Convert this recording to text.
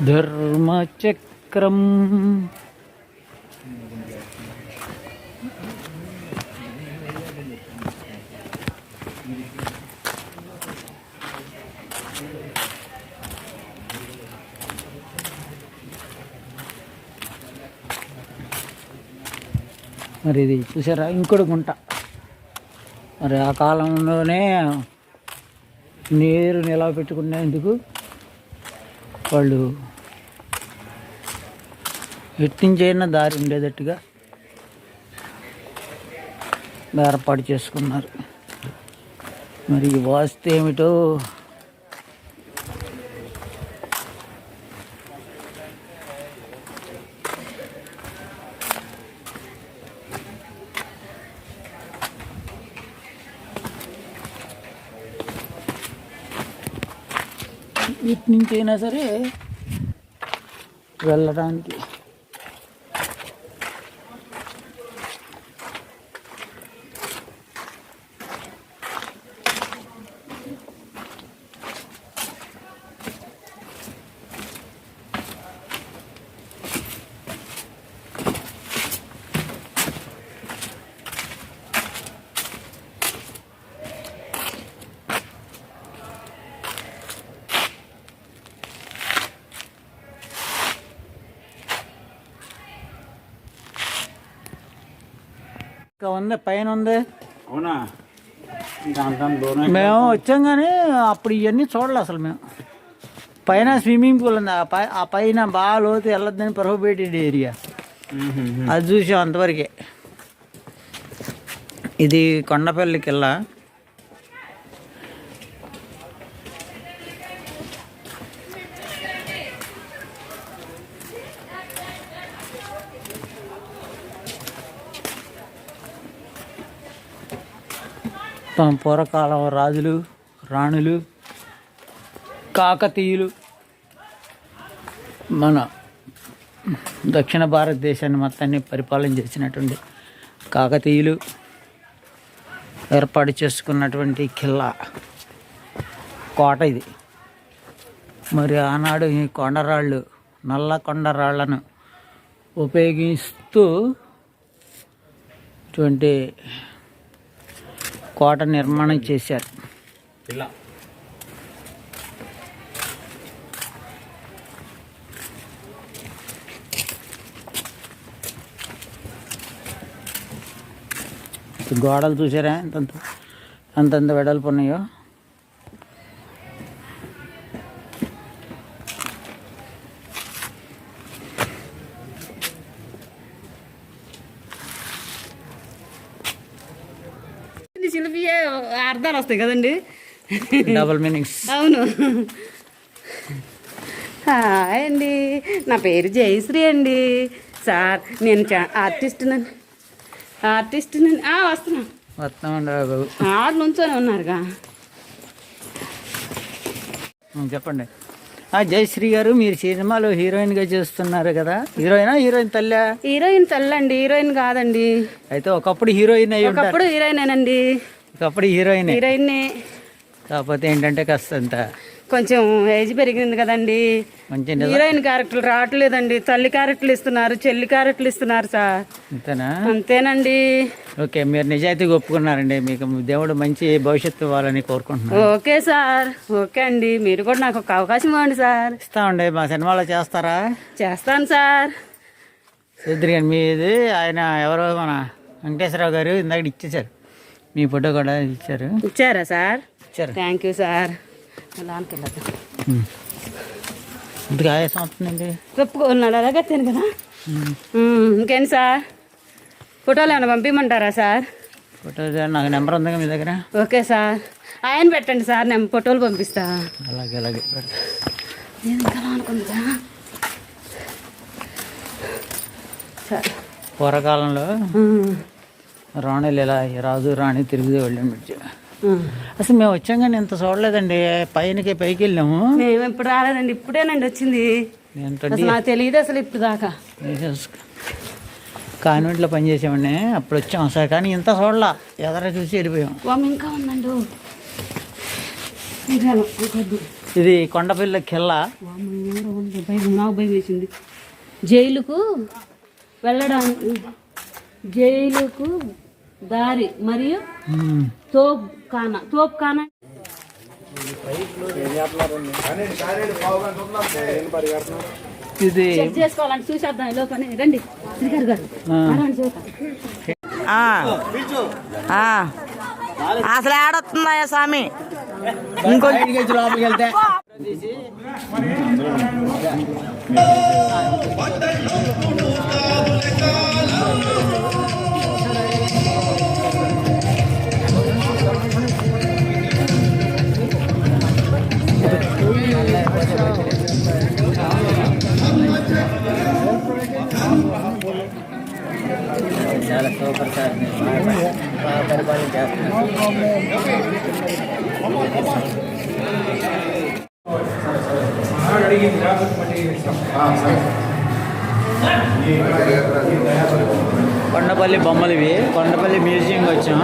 ధర్మచక్రం మరి ఇది చూసారా ఇంకోటి గుంట. మరి ఆ కాలంలోనే నీరు నిలవ పెట్టుకునేందుకు వాళ్ళు ఎట్టించైనా దారి ఉండేటట్టుగా ఏర్పాటు చేసుకున్నారు. మరి వాస్తు ఏమిటో ఇటు నుంచి అయినా సరే వెళ్ళడానికి ఉంది, పైన ఉంది. అవునా? మేము వచ్చాం కానీ అప్పుడు ఇవన్నీ చూడాలి అసలు. మేము పైన స్విమ్మింగ్ పూల్ ఉంది, ఆ పైన బాగా లోతు వెళ్ళొద్దని ప్రొహిబిటెడ్ ఏరియా, అది చూసాం అంతవరకే. ఇది కొండపల్లికి వెళ్ళా. పూర్వకాలం రాజులు, రాణులు, కాకతీయులు మన దక్షిణ భారతదేశాన్ని మొత్తాన్ని పరిపాలన చేసినటువంటి కాకతీయులు ఏర్పాటు చేసుకున్నటువంటి కిల్లా కోట ఇది. మరి ఆనాడు ఈ కొండరాళ్ళు, నల్ల కొండరాళ్లను ఉపయోగిస్తూ ఇటువంటి కోట నిర్మాణం చేశారు. గోడలు చూసారా అంతంత వెడల్పు ఉన్నాయో. శిల్పి అర్థాలు వస్తాయి కదండి, డబుల్ మీనింగ్స్. అవును. హాయ్ అండి, నా పేరు జయశ్రీ అండి. సార్ నేను ఆర్టిస్ట్నండి. వస్తున్నామండి. ఆరు నుంచోనే ఉన్నారుగా. చెప్పండి. జయశ్రీ గారు, మీరు సినిమాలో హీరోయిన్గా చేస్తున్నారు కదా. హీరోయిన్ తల్లి? హీరోయిన్ తల్లి అండి, హీరోయిన్ కాదండి. అయితే ఒకప్పుడు హీరోయిన్ అయ్యి, ఒకప్పుడు హీరోయినేనండి. ఒకప్పుడు హీరోయిన్. కాకపోతే ఏంటంటే కాస్తంత కొంచెం ఏజ్ పెరిగింది కదండి, హీరోయిన్ క్యారెక్టర్లు రావట్లేదండి. తల్లి క్యారెక్టర్లు ఇస్తున్నారు, చెల్లి క్యారెక్టర్లు ఇస్తున్నారు సార్. అంతేనా? అంతేనండి. ఓకే, మీరు నిజాయితీగా ఒప్పుకున్నారండి. మీకు దేవుడు మంచి భవిష్యత్తు ఇవ్వాలని కోరుకుంటున్నాను. ఓకే సార్, ఓకే అండి. మీరు కూడా నాకు ఒక అవకాశం ఇవ్వండి సార్. ఇస్తామండి. మా సినిమాలో చేస్తారా? చేస్తాను సార్. మీది ఆయన ఎవరో మన వెంకటేశ్వరరావు గారు ఇందాక ఇచ్చేశారు. మీ ఫోటో కూడా ఇచ్చారు. ఇచ్చారా సార్? ఇచ్చారు. Thank you sir. లాన్కి వెళ్ళొద్దాం. ఇంటికి ఆయాసం అవుతుందండి. చెప్పుకున్నాడు అలాగే తిను కదా. ఇంకేంటి సార్, ఫోటోలు ఏమైనా పంపించమంటారా సార్? ఫోటో నాకు నెంబర్ ఉందా మీ దగ్గర? ఓకే సార్, ఆయన పెట్టండి సార్, నేను ఫోటోలు పంపిస్తా. అలాగే అలాగే. నేను ఇంకా అనుకుంటా సార్. పూర్వకాలంలో రాణులు ఇలా రాజు రాణి తిరిగి వెళ్ళాము. అసలు మేము వచ్చాం కానీ ఇంత చూడలేదండి. పైకి వెళ్ళాము. మేము ఇప్పుడు రాలేదండి, ఇప్పుడేనండి వచ్చింది. అసలు నాకు తెలియదు అసలు ఇప్పుడు దాకా. కాన్వెంట్లో పనిచేసామండి, అప్పుడు వచ్చాం సార్. కానీ ఇంత చూడలా, ఎదర చూసి వెళ్ళిపోయాం. ఇంకా ఉందండి. ఇది కొండపల్లి కిల్ల. నాకు భయం వేసింది. జైలుకు వెళ్ళడానికి, జైలుకు దారి మరియు తోప్ ఖానా. ఇది చెక్ చేసుకోవాలంటే చూసేద్దాం ఈ లోపల. రండి శ్రీగారు గారు, అసలు ఆడొస్తుందా స్వామి? లోపలికి వెళ్తే చాలా సూపర్ సార్. బాగా పరిపాలన చేస్తున్నారు. కొండపల్లి బొమ్మలు ఇవి. కొండపల్లి మ్యూజియంకి వచ్చాం.